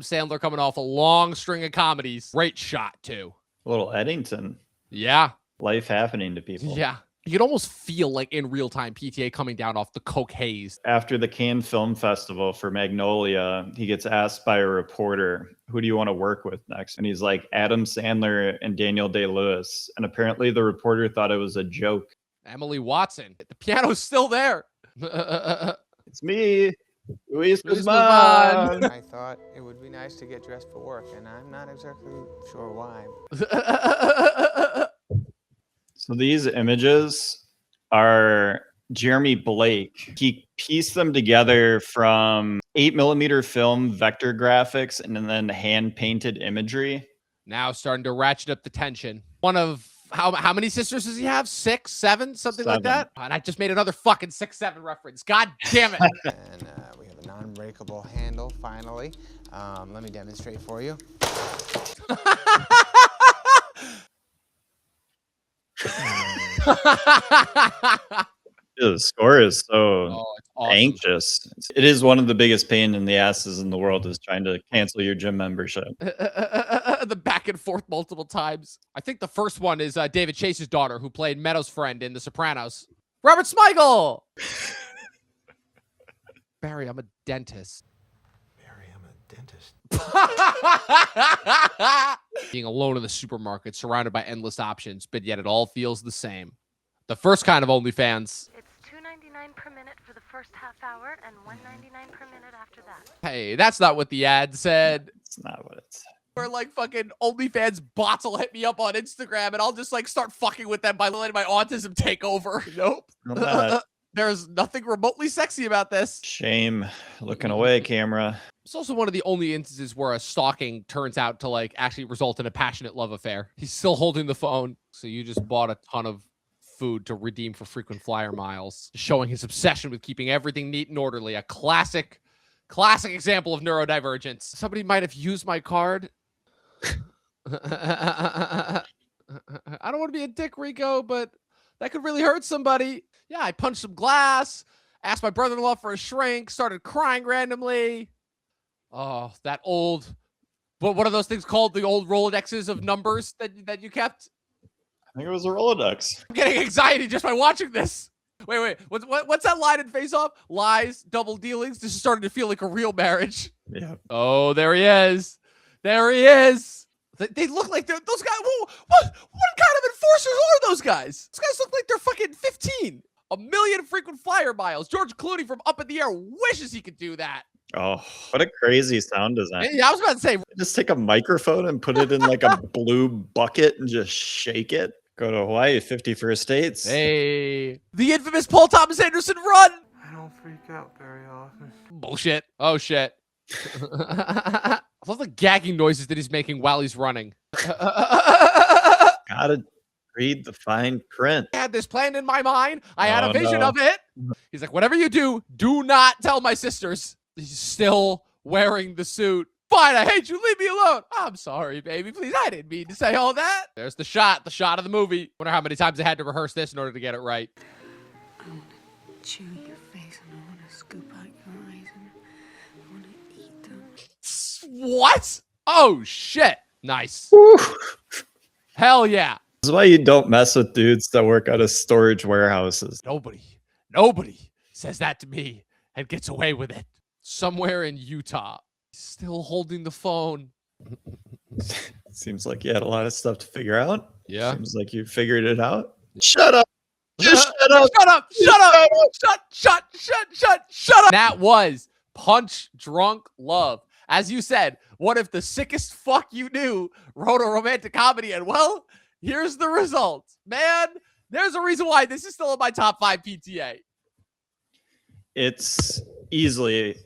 Sandler coming off a long string of comedies. Great shot, too. A little Eddington. Yeah. Life happening to people. Yeah. You could almost feel like in real time PTA coming down off the coke haze. After the Cannes Film Festival for Magnolia, he gets asked by a reporter, who do you want to work with next? And he's like, Adam Sandler and Daniel Day-Lewis. And apparently the reporter thought it was a joke. Emily Watson. The piano's still there. It's me, Luis Luis Guzman. I thought it would be nice to get dressed for work, and I'm not exactly sure why. So these images are Jeremy Blake. He pieced them together from 8mm film, vector graphics, and then hand-painted imagery. Now starting to ratchet up the tension. One of how many sisters does he have? 6, 7, something like that? And I just made another fucking 6-7 reference. God damn it. And we have a non-breakable handle, finally. Let me demonstrate for you. The score is so awesome. anxious. It is one of the biggest pain in the asses in the world is trying to cancel your gym membership. The back and forth multiple times. I think the first one is David Chase's daughter, who played Meadows' friend in The Sopranos. Robert Smigel! Barry, I'm a dentist. Barry, I'm a dentist. Being alone in the supermarket, surrounded by endless options, but yet it all feels the same. The first kind of OnlyFans. It's $2.99 per minute for the first half hour and $1.99 per minute after that. Hey, that's not what the ad said. It's not what it said. Or like fucking OnlyFans bots will hit me up on Instagram and I'll just like start fucking with them by letting my autism take over. Nope. There's nothing remotely sexy about this. Shame. Looking away, camera. It's also one of the only instances where a stalking turns out to like actually result in a passionate love affair. He's still holding the phone. So you just bought a ton of food to redeem for frequent flyer miles, showing his obsession with keeping everything neat and orderly. A classic example of neurodivergence. Somebody might have used my card. I don't want to be a dick, Rico, but that could really hurt somebody. Yeah, I punched some glass, asked my brother-in-law for a shrink, started crying randomly. Oh, that old, what are those things called? The old Rolodexes of numbers that you kept? I think it was a Rolodex. I'm getting anxiety just by watching this. Wait. What's that line in Face Off? Lies, double dealings. This is starting to feel like a real marriage. Yeah. Oh, there he is. There he is. They look like they're those guys. Whoa, what kind of enforcers are those guys? Those guys look like they're fucking 15. 1 million frequent flyer miles. George Clooney from Up in the Air wishes he could do that. Oh, what a crazy sound design. Yeah, I was about to say. Just take a microphone and put it in like a blue bucket and just shake it. Go to Hawaii, 51st States. Hey. The infamous Paul Thomas Anderson run. I don't freak out very often. Bullshit. Oh, shit. I love the gagging noises that he's making while he's running. Gotta read the fine print. I had this plan in my mind. I had a vision of it. He's like, whatever you do not tell my sisters. He's still wearing the suit. Fine, I hate you. Leave me alone. I'm sorry, baby. Please, I didn't mean to say all that. There's the shot of the movie. Wonder how many times I had to rehearse this in order to get it right. I want to chew your face and I want to scoop out your eyes and I want to eat them. What? Oh, shit. Nice. Hell yeah. This is why you don't mess with dudes that work out of storage warehouses. Nobody says that to me and gets away with it. Somewhere in Utah. Still holding the phone. Seems like you had a lot of stuff to figure out. Yeah. Seems like you figured it out. Shut up. Just shut up. Shut up. That was Punch Drunk Love. As you said, what if the sickest fuck you knew wrote a romantic comedy? And well, here's the result. Man, there's a reason why this is still in my top 5 PTA. It's easily,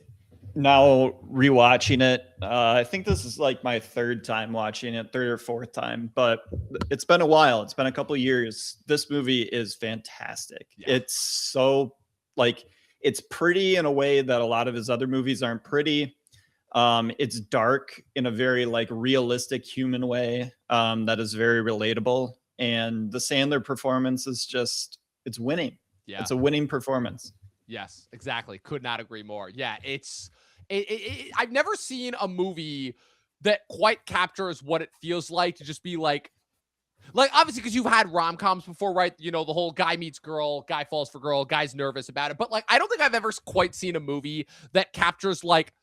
now rewatching it, I think this is like my 3rd time watching it, 3rd or 4th time, but it's been a while. It's been a couple years. This movie is fantastic. Yeah. It's so like, it's pretty in a way that a lot of his other movies aren't pretty. It's dark in a very like realistic human way that is very relatable. And the Sandler performance is just, it's winning. Yeah. It's a winning performance. Yes, exactly. Could not agree more. Yeah, it's I've never seen a movie that quite captures what it feels like to just be like obviously because you've had rom-coms before, right? You know, the whole guy meets girl, guy falls for girl, guy's nervous about it. But like, I don't think I've ever quite seen a movie that captures like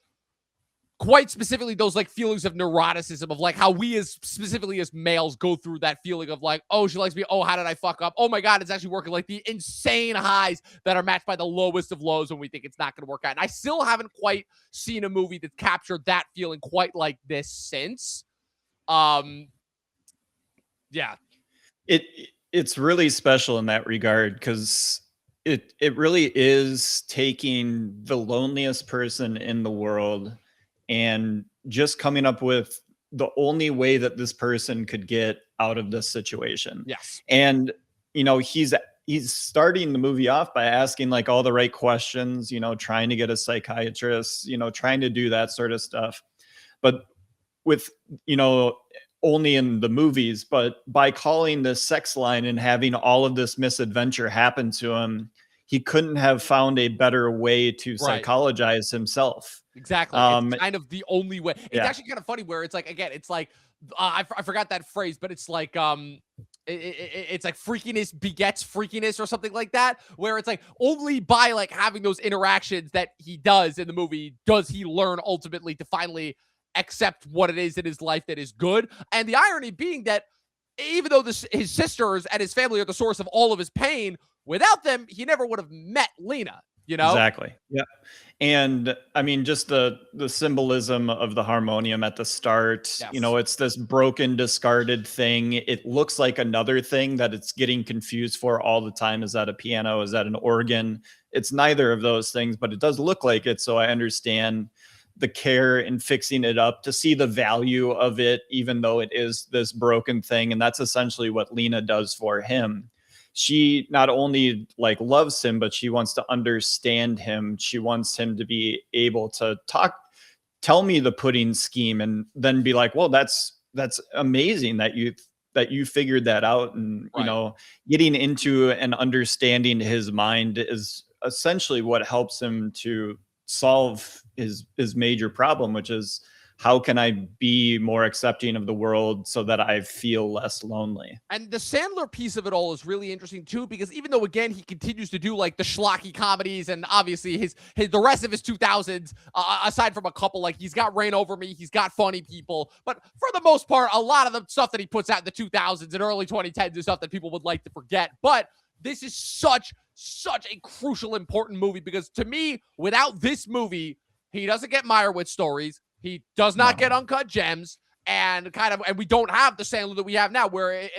quite specifically those like feelings of neuroticism of like how we as specifically as males go through that feeling of like, oh, she likes me. Oh, how did I fuck up? Oh my God, it's actually working. Like the insane highs that are matched by the lowest of lows when we think it's not going to work out. And I still haven't quite seen a movie that captured that feeling quite like this since. Yeah. It's really special in that regard because it really is taking the loneliest person in the world and just coming up with the only way that this person could get out of this situation. Yes. And you know, he's starting the movie off by asking like all the right questions, you know, trying to get a psychiatrist, you know, trying to do that sort of stuff. But with, you know, only in the movies, but by calling this sex line and having all of this misadventure happen to him, he couldn't have found a better way to psychologize himself. Exactly. It's kind of the only way. It's Yeah. actually kind of funny where it's like, again, it's like, I forgot that phrase, but it's like, it's like freakiness begets freakiness or something like that, where it's like only by like having those interactions that he does in the movie does he learn ultimately to finally accept what it is in his life that is good. And the irony being that even though his sisters and his family are the source of all of his pain, without them, he never would have met Lena, you know? Exactly. Yeah. And I mean, just the symbolism of the harmonium at the start, Yes. you know, it's this broken, discarded thing. It looks like another thing that it's getting confused for all the time. Is that a piano? Is that an organ? It's neither of those things, but it does look like it. So I understand the care in fixing it up to see the value of it, even though it is this broken thing. And that's essentially what Lena does for him. She not only like loves him, but she wants to understand him. She wants him to be able to tell me the pudding scheme, and then be like, well, that's amazing that you figured that out. And, you know, getting into and understanding his mind is essentially what helps him to solve his major problem, which is how can I be more accepting of the world so that I feel less lonely? And the Sandler piece of it all is really interesting too, because even though again he continues to do like the schlocky comedies and obviously his the rest of his 2000s, aside from a couple, like he's got Reign Over Me, he's got Funny People, but for the most part, a lot of the stuff that he puts out in the 2000s and early 2010s is stuff that people would like to forget. But this is such a crucial, important movie, because to me, without this movie, he doesn't get Meyerowitz stories. He does not get Uncut Gems, and we don't have the Sandler that we have now, where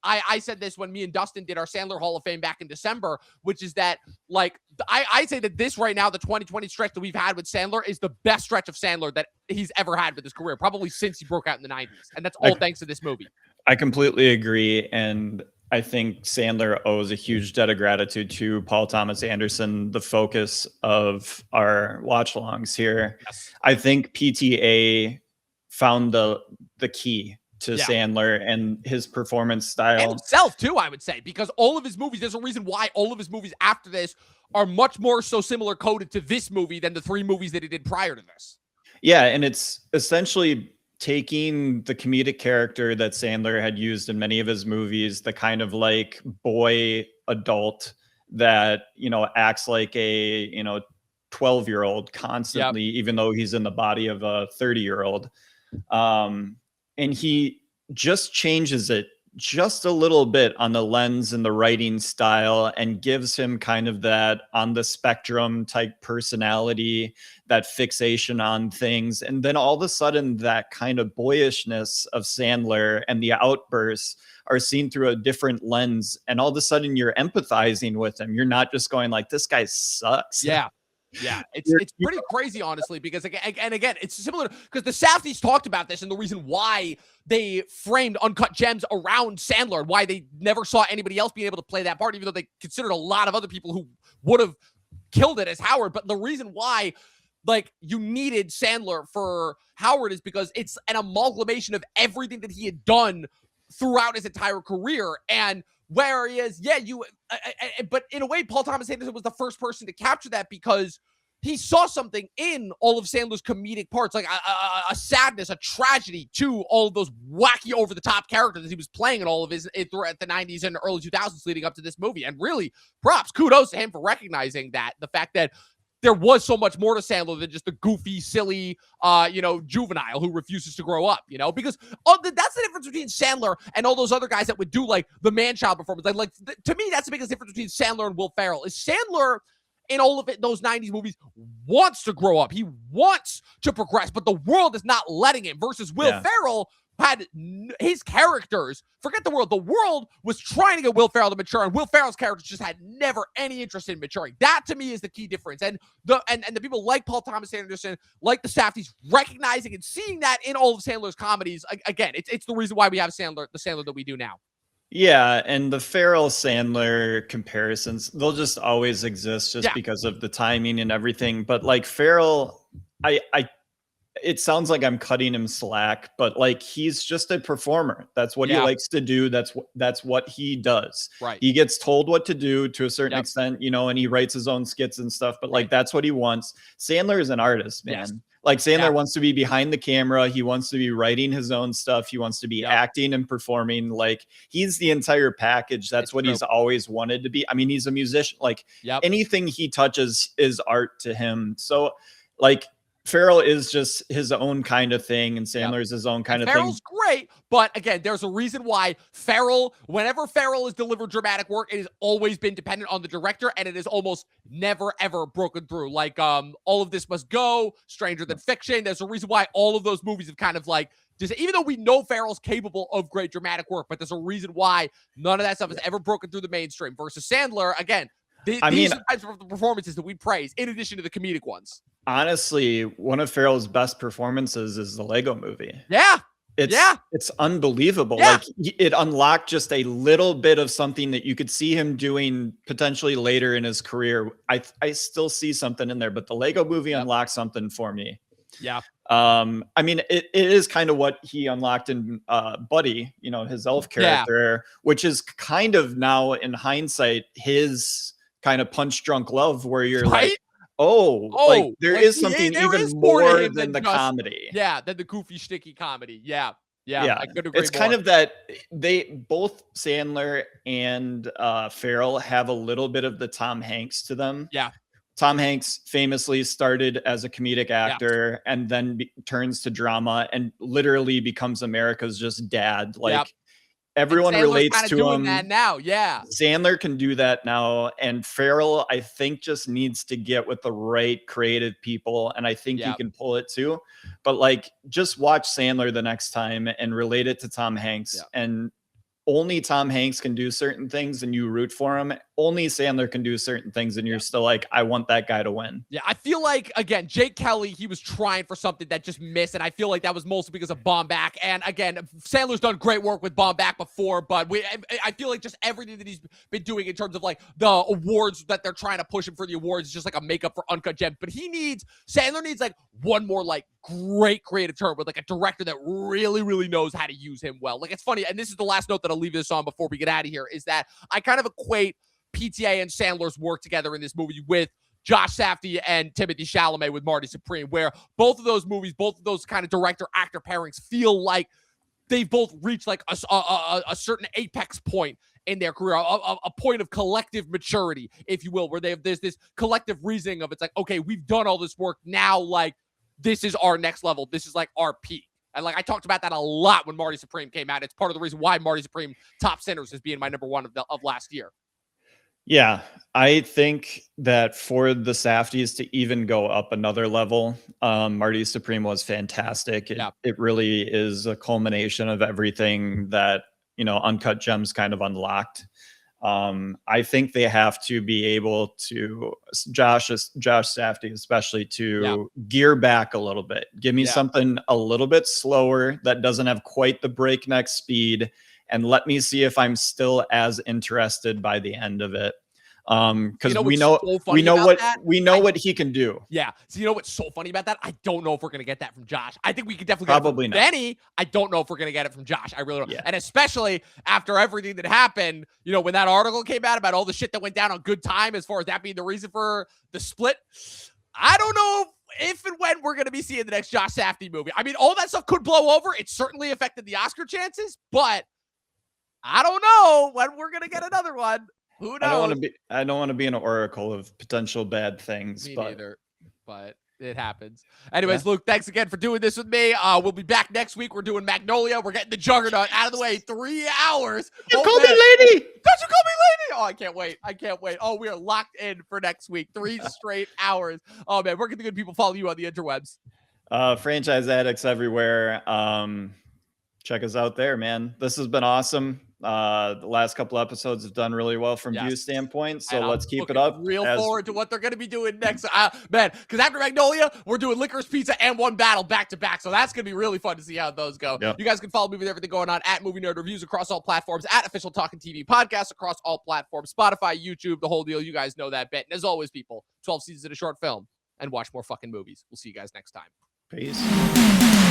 I said this when me and Dustin did our Sandler Hall of Fame back in December, which is that, like, I say that this right now, the 2020 stretch that we've had with Sandler is the best stretch of Sandler that he's ever had with his career, probably since he broke out in the 90s. And that's all thanks to this movie. I completely agree. And I think Sandler owes a huge debt of gratitude to Paul Thomas Anderson, the focus of our watch-alongs here. Yes. I think PTA found the key to Sandler and his performance style. And himself, too, I would say, because all of his movies, there's a reason why all of his movies after this are much more so similar coded to this movie than the 3 movies that he did prior to this. Yeah, and it's essentially taking the comedic character that Sandler had used in many of his movies, the kind of like boy adult that, you know, acts like a, you know, 12-year-old constantly, even though he's in the body of a 30-year-old. And he just changes it just a little bit on the lens and the writing style, and gives him kind of that on the spectrum type personality, that fixation on things. And then all of a sudden that kind of boyishness of Sandler and the outbursts are seen through a different lens. And all of a sudden you're empathizing with him. You're not just going like, this guy sucks. Yeah. Yeah, it's pretty crazy, honestly, because again, it's similar because the Safdies talked about this, and the reason why they framed Uncut Gems around Sandler, why they never saw anybody else being able to play that part, even though they considered a lot of other people who would have killed it as Howard. But the reason why, like, you needed Sandler for Howard is because it's an amalgamation of everything that he had done throughout his entire career. And whereas, but in a way, Paul Thomas Anderson was the first person to capture that, because he saw something in all of Sandler's comedic parts, like a sadness, a tragedy to all of those wacky over the top characters that he was playing in all of his throughout the 90s and early 2000s leading up to this movie. And really kudos to him for recognizing that, the fact that there was so much more to Sandler than just the goofy, silly, juvenile who refuses to grow up, because that's the difference between Sandler and all those other guys that would do like the man-child performance. To me, that's the biggest difference between Sandler and Will Ferrell. Is Sandler in all of it, those 90s movies, wants to grow up. He wants to progress, but the world is not letting him, versus Will Ferrell had his characters, forget the world was trying to get Will Ferrell to mature, and Will Ferrell's characters just had never any interest in maturing. That to me is the key difference. And the people like Paul Thomas Anderson, like the Safdies, recognizing and seeing that in all of Sandler's comedies. Again, it's the reason why we have the Sandler that we do now. Yeah, and the Ferrell Sandler comparisons, they'll just always exist just because of the timing and everything. But like Ferrell, it sounds like I'm cutting him slack, but like he's just a performer. That's what he likes to do. That's what he does. Right. He gets told what to do to a certain extent, and he writes his own skits and stuff, but like that's what he wants. Sandler is an artist, man. Yes. Like Sandler wants to be behind the camera. He wants to be writing his own stuff. He wants to be acting and performing. Like he's the entire package. That's what he's always wanted to be. I mean, he's a musician. Like anything he touches is art to him. So like Ferrell is just his own kind of thing, and Sandler is his own kind of thing. Ferrell's great, but again, there's a reason why whenever Ferrell has delivered dramatic work, it has always been dependent on the director, and it has almost never, ever broken through. Like All of This Must Go, Stranger Than Fiction. There's a reason why all of those movies have kind of like, even though we know Ferrell's capable of great dramatic work, but there's a reason why none of that stuff has ever broken through the mainstream. Versus Sandler, again, these are the types of performances that we praise, in addition to the comedic ones. Honestly, one of Ferrell's best performances is the Lego Movie. Yeah. It's unbelievable. Yeah. Like it unlocked just a little bit of something that you could see him doing potentially later in his career. I still see something in there, but the Lego Movie unlocked something for me. Yeah. I mean, it is kind of what he unlocked in Buddy, his elf character, which is kind of now in hindsight, his kind of punch drunk love, where you're like, like there is something even more than the comedy. Yeah, than the goofy, sticky comedy. Yeah. I could agree it's kind of that both Sandler and Ferrell have a little bit of the Tom Hanks to them. Yeah. Tom Hanks famously started as a comedic actor and then turns to drama and literally becomes America's just dad. Like everyone relates to him. That now, Sandler can do that now, and Ferrell, I think, just needs to get with the right creative people, and I think he can pull it too. But like, just watch Sandler the next time and relate it to Tom Hanks, and only Tom Hanks can do certain things and you root for him. Only Sandler can do certain things and you're still like, I want that guy to win. Yeah, I feel like, again, Jake Kelly, he was trying for something that just missed, and I feel like that was mostly because of Bomb Back. And again, Sandler's done great work with Bomb Back before, but I feel like just everything that he's been doing in terms of like the awards that they're trying to push him for the awards is just like a makeup for Uncut Gems. But Sandler needs like one more like great creative term with like a director that really, really knows how to use him well. Like, it's funny, and this is the last note that I'll leave this on before we get out of here, is that I kind of equate PTA and Sandler's work together in this movie with Josh Safdie and Timothée Chalamet with Marty Supreme, where both of those movies, both of those kind of director-actor pairings feel like they've both reached like a certain apex point in their career, a point of collective maturity, if you will, where there's this collective reasoning of, it's like, okay, we've done all this work now, like, this is our next level. This is like our peak. And like I talked about that a lot when Marty Supreme came out. It's part of the reason why Marty Supreme top centers is being my number one of last year. Yeah, I think that for the Safdies to even go up another level, Marty Supreme was fantastic. It really is a culmination of everything that, Uncut Gems kind of unlocked. I think they have to be able to, Josh Safdie especially, to gear back a little bit. Give me something a little bit slower that doesn't have quite the breakneck speed, and let me see if I'm still as interested by the end of it. Because we know what he can do. Yeah. So you know what's so funny about that? I don't know if we're gonna get that from Josh. I think we could definitely get it from Benny. I don't know if we're gonna get it from Josh. I really don't. Yeah. And especially after everything that happened, when that article came out about all the shit that went down on Good Time, as far as that being the reason for the split. I don't know if and when we're going to be seeing the next Josh Safdie movie. I mean, all that stuff could blow over. It certainly affected the Oscar chances, but I don't know when we're going to get another one. Who knows? I don't want to be an oracle of potential bad things. Me but neither, but it happens. Anyways, Luke, thanks again for doing this with me. We'll be back next week. We're doing Magnolia. We're getting the Juggernaut out of the way. 3 hours. You call me lady. Don't you call me lady? Oh, I can't wait. I can't wait. Oh, we are locked in for next week. 3 straight hours. Oh, man. Where can the good people follow you on the interwebs? Franchise addicts everywhere. Check us out there, man. This has been awesome. The last couple episodes have done really well from view standpoint, so let's keep it up. Real forward to what they're going to be doing next, man. Because after Magnolia, we're doing Licorice Pizza and One Battle back to back, so that's going to be really fun to see how those go. Yep. You guys can follow me with everything going on at Movie Nerd Reviews across all platforms, at Official Talking TV Podcast across all platforms, Spotify, YouTube, the whole deal. You guys know that bet. And as always, people, 12 seasons in a short film, and watch more fucking movies. We'll see you guys next time. Peace.